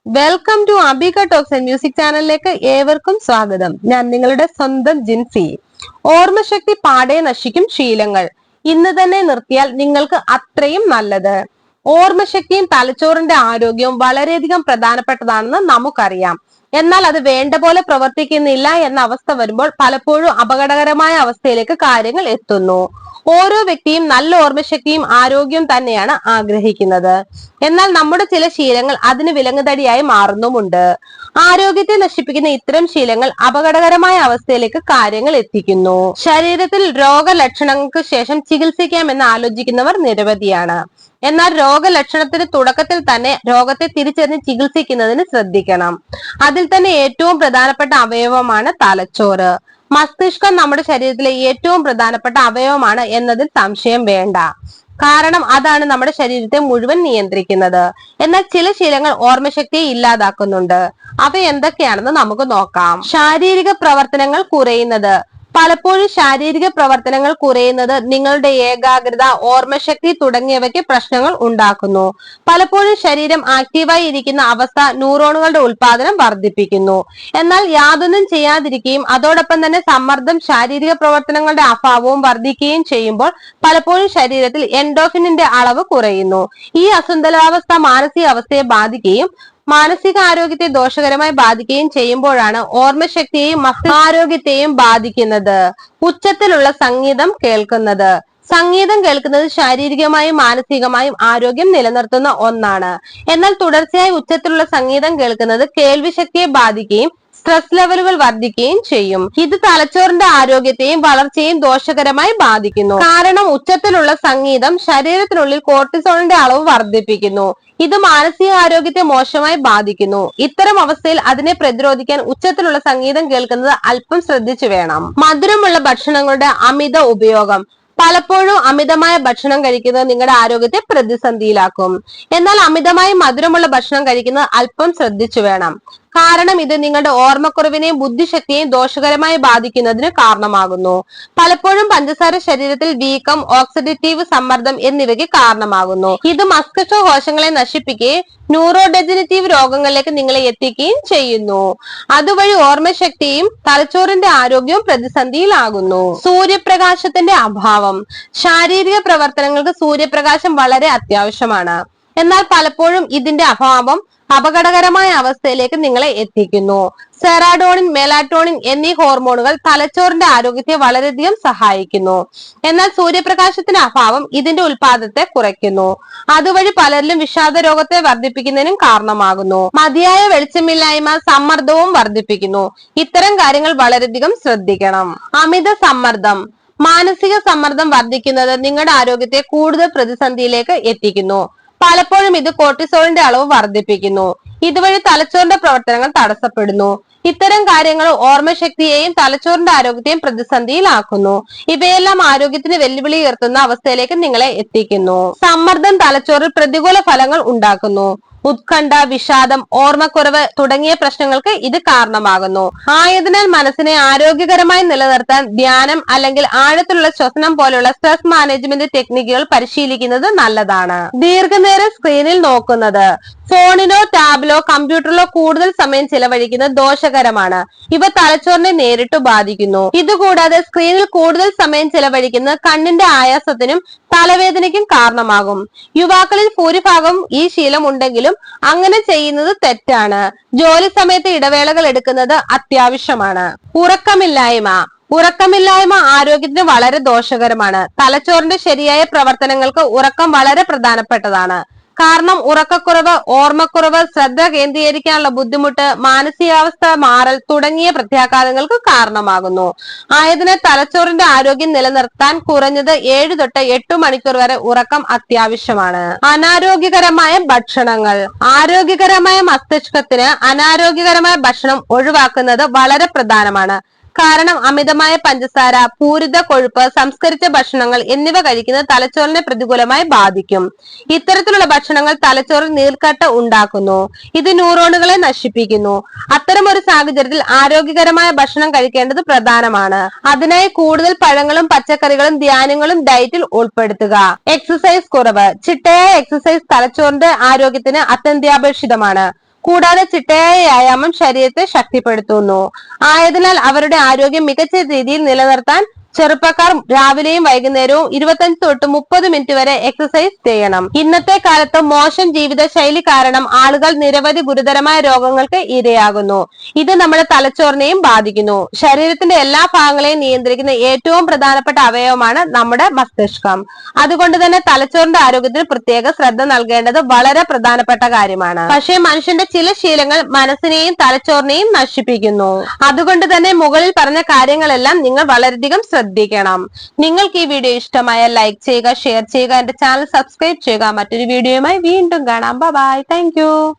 Welcome to അബിക talks and music ചാനലിലേക്ക് ഏവർക്കും സ്വാഗതം. ഞാൻ നിങ്ങളുടെ സ്വന്തം ജിൻസി. ഓർമ്മശക്തി പാടെ നശിക്കും ശീലങ്ങൾ ഇന്ന് തന്നെ നിർത്തിയാൽ നിങ്ങൾക്ക് അത്രയും നല്ലത്. ഓർമ്മശക്തിയും തലച്ചോറിന്റെ ആരോഗ്യവും വളരെയധികം പ്രധാനപ്പെട്ടതാണെന്ന് നമുക്കറിയാം. എന്നാൽ അത് വേണ്ട പോലെ പ്രവർത്തിക്കുന്നില്ല എന്ന അവസ്ഥ വരുമ്പോൾ പലപ്പോഴും അപകടകരമായ അവസ്ഥയിലേക്ക് കാര്യങ്ങൾ എത്തുന്നു. ഓരോ വ്യക്തിയും നല്ല ഓർമ്മശക്തിയും ആരോഗ്യവും തന്നെയാണ് ആഗ്രഹിക്കുന്നത്. എന്നാൽ നമ്മുടെ ചില ശീലങ്ങൾ അതിന് വിലങ്ങുതടിയായി മാറുന്നുമുണ്ട്. ആരോഗ്യത്തെ നശിപ്പിക്കുന്ന ഇത്തരം ശീലങ്ങൾ അപകടകരമായ അവസ്ഥയിലേക്ക് കാര്യങ്ങൾ എത്തിക്കുന്നു. ശരീരത്തിൽ രോഗലക്ഷണങ്ങൾക്ക് ശേഷം ചികിത്സിക്കാമെന്ന് ആലോചിക്കുന്നവർ നിരവധിയാണ്. എന്നാൽ രോഗലക്ഷണത്തിന് തുടക്കത്തിൽ തന്നെ രോഗത്തെ തിരിച്ചറിഞ്ഞ് ചികിത്സിക്കുന്നതിന് ശ്രദ്ധിക്കണം. അതിൽ തന്നെ ഏറ്റവും പ്രധാനപ്പെട്ട അവയവമാണ് തലച്ചോറ്. മസ്തിഷ്കം നമ്മുടെ ശരീരത്തിലെ ഏറ്റവും പ്രധാനപ്പെട്ട അവയവമാണ് എന്നതിൽ സംശയം വേണ്ട. കാരണം അതാണ് നമ്മുടെ ശരീരത്തെ മുഴുവൻ നിയന്ത്രിക്കുന്നത്. എന്നാൽ ചില ശീലങ്ങൾ ഓർമ്മശക്തിയെ ഇല്ലാതാക്കുന്നുണ്ട്. അവ എന്തൊക്കെയാണെന്ന് നമുക്ക് നോക്കാം. ശാരീരിക പ്രവർത്തനങ്ങൾ കുറയുന്നത്. പലപ്പോഴും ശാരീരിക പ്രവർത്തനങ്ങൾ കുറയുന്നത് നിങ്ങളുടെ ഏകാഗ്രത, ഓർമ്മശക്തി തുടങ്ങിയവയ്ക്ക് പ്രശ്നങ്ങൾ ഉണ്ടാക്കുന്നു. പലപ്പോഴും ശരീരം ആക്റ്റീവായി ഇരിക്കുന്ന അവസ്ഥ ന്യൂറോണുകളുടെ ഉൽപാദനം വർദ്ധിപ്പിക്കുന്നു. എന്നാൽ യാതൊന്നും ചെയ്യാതിരിക്കുകയും അതോടൊപ്പം തന്നെ സമ്മർദ്ദം, ശാരീരിക പ്രവർത്തനങ്ങളുടെ അഭാവവും വർദ്ധിക്കുകയും ചെയ്യുമ്പോൾ പലപ്പോഴും ശരീരത്തിൽ എൻഡോർഫിനിന്റെ അളവ് കുറയുന്നു. ഈ അസന്തുലിതാവസ്ഥ മാനസികാവസ്ഥയെ ബാധിക്കുകയും മാനസികാരോഗ്യത്തെ ദോഷകരമായി ബാധിക്കുകയും ചെയ്യുമ്പോഴാണ് ഓർമ്മശക്തിയെയും ആരോഗ്യത്തെയും ബാധിക്കുന്നത്. ഉച്ചത്തിലുള്ള സംഗീതം കേൾക്കുന്നത്. സംഗീതം കേൾക്കുന്നത് ശാരീരികമായും മാനസികമായും ആരോഗ്യം നിലനിർത്തുന്ന ഒന്നാണ്. എന്നാൽ തുടർച്ചയായി ഉച്ചത്തിലുള്ള സംഗീതം കേൾക്കുന്നത് കേൾവിശക്തിയെ ബാധിക്കുകയും സ്ട്രെസ് ലെവലുകൾ വർദ്ധിക്കുകയും ചെയ്യും. ഇത് തലച്ചോറിന്റെ ആരോഗ്യത്തെയും വളർച്ചയെയും ദോഷകരമായി ബാധിക്കുന്നു. കാരണം ഉച്ചത്തിലുള്ള സംഗീതം ശരീരത്തിനുള്ളിൽ കോർട്ടിസോളിന്റെ അളവ് വർദ്ധിപ്പിക്കുന്നു. ഇത് മാനസികാരോഗ്യത്തെ മോശമായി ബാധിക്കുന്നു. ഇത്തരം അവസ്ഥയിൽ അതിനെ പ്രതിരോധിക്കാൻ ഉച്ചത്തിലുള്ള സംഗീതം കേൾക്കുന്നത് അല്പം ശ്രദ്ധിച്ചു വേണം. മധുരമുള്ള ഭക്ഷണങ്ങളുടെ അമിത ഉപയോഗം. പലപ്പോഴും അമിതമായ ഭക്ഷണം കഴിക്കുന്നത് നിങ്ങളുടെ ആരോഗ്യത്തെ പ്രതിസന്ധിയിലാക്കും. എന്നാൽ അമിതമായി മധുരമുള്ള ഭക്ഷണം കഴിക്കുന്നത് അല്പം ശ്രദ്ധിച്ചു വേണം. കാരണം ഇത് നിങ്ങളുടെ ഓർമ്മക്കുറവിനെയും ബുദ്ധിശക്തിയെയും ദോഷകരമായി ബാധിക്കുന്നതിന് കാരണമാകുന്നു. പലപ്പോഴും പഞ്ചസാര ശരീരത്തിൽ വീക്കം, ഓക്സിഡേറ്റീവ് സമ്മർദ്ദം എന്നിവയ്ക്ക് കാരണമാകുന്നു. ഇത് മസ്തിഷ്ക കോശങ്ങളെ നശിപ്പിക്കുകയും ന്യൂറോഡെജനറേറ്റീവ് രോഗങ്ങളിലേക്ക് നിങ്ങളെ എത്തിക്കുകയും ചെയ്യുന്നു. അതുവഴി ഓർമ്മശക്തിയും തലച്ചോറിന്റെ ആരോഗ്യവും പ്രതിസന്ധിയിലാകുന്നു. സൂര്യപ്രകാശത്തിന്റെ അഭാവം. ശാരീരിക പ്രവർത്തനങ്ങൾക്ക് സൂര്യപ്രകാശം വളരെ അത്യാവശ്യമാണ്. എന്നാൽ പലപ്പോഴും ഇതിന്റെ അഭാവം അപകടകരമായ അവസ്ഥയിലേക്ക് നിങ്ങളെ എത്തിക്കുന്നു. സെറാഡോണിൻ, മെലാറ്റോണിൻ എന്നീ ഹോർമോണുകൾ തലച്ചോറിന്റെ ആരോഗ്യത്തെ വളരെയധികം സഹായിക്കുന്നു. എന്നാൽ സൂര്യപ്രകാശത്തിന്റെ അഭാവം ഇതിന്റെ ഉൽപാദനത്തെ കുറയ്ക്കുന്നു. അതുവഴി പലരിലും വിഷാദ രോഗത്തെ വർദ്ധിപ്പിക്കുന്നതിനും കാരണമാകുന്നു. മതിയായ വെളിച്ചമില്ലായ്മ സമ്മർദ്ദവും വർദ്ധിപ്പിക്കുന്നു. ഇത്തരം കാര്യങ്ങൾ വളരെയധികം ശ്രദ്ധിക്കണം. അമിത സമ്മർദ്ദം. മാനസിക സമ്മർദ്ദം വർദ്ധിക്കുന്നത് നിങ്ങളുടെ ആരോഗ്യത്തെ കൂടുതൽ പ്രതിസന്ധിയിലേക്ക് എത്തിക്കുന്നു. പലപ്പോഴും ഇത് കോർട്ടിസോളിന്റെ അളവ് വർദ്ധിപ്പിക്കുന്നു. ഇതുവഴി തലച്ചോറിന്റെ പ്രവർത്തനങ്ങൾ തടസ്സപ്പെടുന്നു. ഇത്തരം കാര്യങ്ങൾ ഓർമ്മശക്തിയെയും തലച്ചോറിന്റെ ആരോഗ്യത്തെയും പ്രതിസന്ധിയിലാക്കുന്നു. ഇവയെല്ലാം ആരോഗ്യത്തിന് വെല്ലുവിളി ഉയർത്തുന്ന അവസ്ഥയിലേക്ക് നിങ്ങളെ എത്തിക്കുന്നു. സമ്മർദ്ദം തലച്ചോറിൽ പ്രതികൂല ഫലങ്ങൾ ഉണ്ടാക്കുന്നു. ഉത്കണ്ഠ, വിഷാദം, ഓർമ്മക്കുറവ് തുടങ്ങിയ പ്രശ്നങ്ങൾക്ക് ഇത് കാരണമാകുന്നു. ആയതിനാൽ മനസ്സിനെ ആരോഗ്യകരമായി നിലനിർത്താൻ ധ്യാനം അല്ലെങ്കിൽ ആഴത്തിലുള്ള ശ്വസനം പോലുള്ള സ്ട്രെസ് മാനേജ്മെന്റ് ടെക്നിക്കുകൾ പരിശീലിക്കുന്നത് നല്ലതാണ്. ദീർഘനേരം സ്ക്രീനിൽ നോക്കുന്നത്. ഫോണിലോ ടാബിലോ കമ്പ്യൂട്ടറിലോ കൂടുതൽ സമയം ചിലവഴിക്കുന്നത് ദോഷകരമാണ്. ഇവ തലച്ചോറിനെ നേരിട്ട് ബാധിക്കുന്നു. ഇതുകൂടാതെ സ്ക്രീനിൽ കൂടുതൽ സമയം ചിലവഴിക്കുന്നത് കണ്ണിന്റെ ആയാസത്തിനും തലവേദനയ്ക്കും കാരണമാകും. യുവാക്കളിൽ ഭൂരിഭാഗം ഈ ശീലം ഉണ്ടെങ്കിലും അങ്ങനെ ചെയ്യുന്നത് തെറ്റാണ്. ജോലി സമയത്ത് ഇടവേളകൾ എടുക്കുന്നത് അത്യാവശ്യമാണ്. ഉറക്കമില്ലായ്മ ആരോഗ്യത്തിന് വളരെ ദോഷകരമാണ്. തലച്ചോറിന്റെ ശരിയായ പ്രവർത്തനങ്ങൾക്ക് ഉറക്കം വളരെ പ്രധാനപ്പെട്ടതാണ്. കാരണം ഉറക്കക്കുറവ്, ഓർമ്മക്കുറവ്, ശ്രദ്ധ കേന്ദ്രീകരിക്കാനുള്ള ബുദ്ധിമുട്ട്, മാനസികാവസ്ഥ മാറൽ തുടങ്ങിയ പ്രത്യാഘാതങ്ങൾക്ക് കാരണമാകുന്നു. ആയതിനാൽ തലച്ചോറിന്റെ ആരോഗ്യം നിലനിർത്താൻ കുറഞ്ഞത് 7 തൊട്ട് 8 മണിക്കൂർ വരെ ഉറക്കം അത്യാവശ്യമാണ്. അനാരോഗ്യകരമായ ഭക്ഷണങ്ങൾ. ആരോഗ്യകരമായ മസ്തിഷ്കത്തിന് അനാരോഗ്യകരമായ ഭക്ഷണം ഒഴിവാക്കുന്നത് വളരെ പ്രധാനമാണ്. കാരണം അമിതമായ പഞ്ചസാര, പൂരിത കൊഴുപ്പ്, സംസ്കരിച്ച ഭക്ഷണങ്ങൾ എന്നിവ കഴിക്കുന്നത് തലച്ചോറിനെ പ്രതികൂലമായി ബാധിക്കും. ഇത്തരത്തിലുള്ള ഭക്ഷണങ്ങൾ തലച്ചോറിൽ നീർക്കെട്ട് ഉണ്ടാക്കുന്നു. ഇത് ന്യൂറോണുകളെ നശിപ്പിക്കുന്നു. അത്തരമൊരു സാഹചര്യത്തിൽ ആരോഗ്യകരമായ ഭക്ഷണം കഴിക്കേണ്ടത് പ്രധാനമാണ്. അതിനായി കൂടുതൽ പഴങ്ങളും പച്ചക്കറികളും ധാന്യങ്ങളും ഡയറ്റിൽ ഉൾപ്പെടുത്തുക. എക്സസൈസ് കുറവ്. ചിട്ടയായ എക്സസൈസ് തലച്ചോറിന്റെ ആരോഗ്യത്തിന് അത്യന്താപേക്ഷിതമാണ്. കൂടാതെ ചിട്ടയായ വ്യായാമം ശരീരത്തെ ശക്തിപ്പെടുത്തുന്നു. ആയതിനാൽ അവരുടെ ആരോഗ്യം മികച്ച രീതിയിൽ നിലനിർത്താൻ ചെറുപ്പക്കാർ രാവിലെയും വൈകുന്നേരവും 25 തൊട്ട് 30 മിനിറ്റ് വരെ എക്സസൈസ് ചെയ്യണം. ഇന്നത്തെ കാലത്ത് മോശം ജീവിതശൈലി കാരണം ആളുകൾ നിരവധി ഗുരുതരമായ രോഗങ്ങൾക്ക് ഇരയാകുന്നു. ഇത് നമ്മുടെ തലച്ചോറിനെയും ബാധിക്കുന്നു. ശരീരത്തിന്റെ എല്ലാ ഭാഗങ്ങളെയും നിയന്ത്രിക്കുന്ന ഏറ്റവും പ്രധാനപ്പെട്ട അവയവമാണ് നമ്മുടെ മസ്തിഷ്കം. അതുകൊണ്ട് തന്നെ തലച്ചോറിന്റെ ആരോഗ്യത്തിന് പ്രത്യേക ശ്രദ്ധ നൽകേണ്ടത് വളരെ പ്രധാനപ്പെട്ട കാര്യമാണ്. പക്ഷേ മനുഷ്യന്റെ ചില ശീലങ്ങൾ മനസ്സിനെയും തലച്ചോറിനെയും നശിപ്പിക്കുന്നു. അതുകൊണ്ട് തന്നെ മുകളിൽ പറഞ്ഞ കാര്യങ്ങളെല്ലാം നിങ്ങൾ വളരെയധികം ശ്രദ്ധിക്കണം. നിങ്ങൾക്ക് ഈ വീഡിയോ ഇഷ്ടമായ ലൈക്ക് ചെയ്യുക, ഷെയർ ചെയ്യുക, എന്റെ ചാനൽ സബ്സ്ക്രൈബ് ചെയ്യുക. മറ്റൊരു വീഡിയോയുമായി വീണ്ടും കാണാം. ബൈ. Thank you.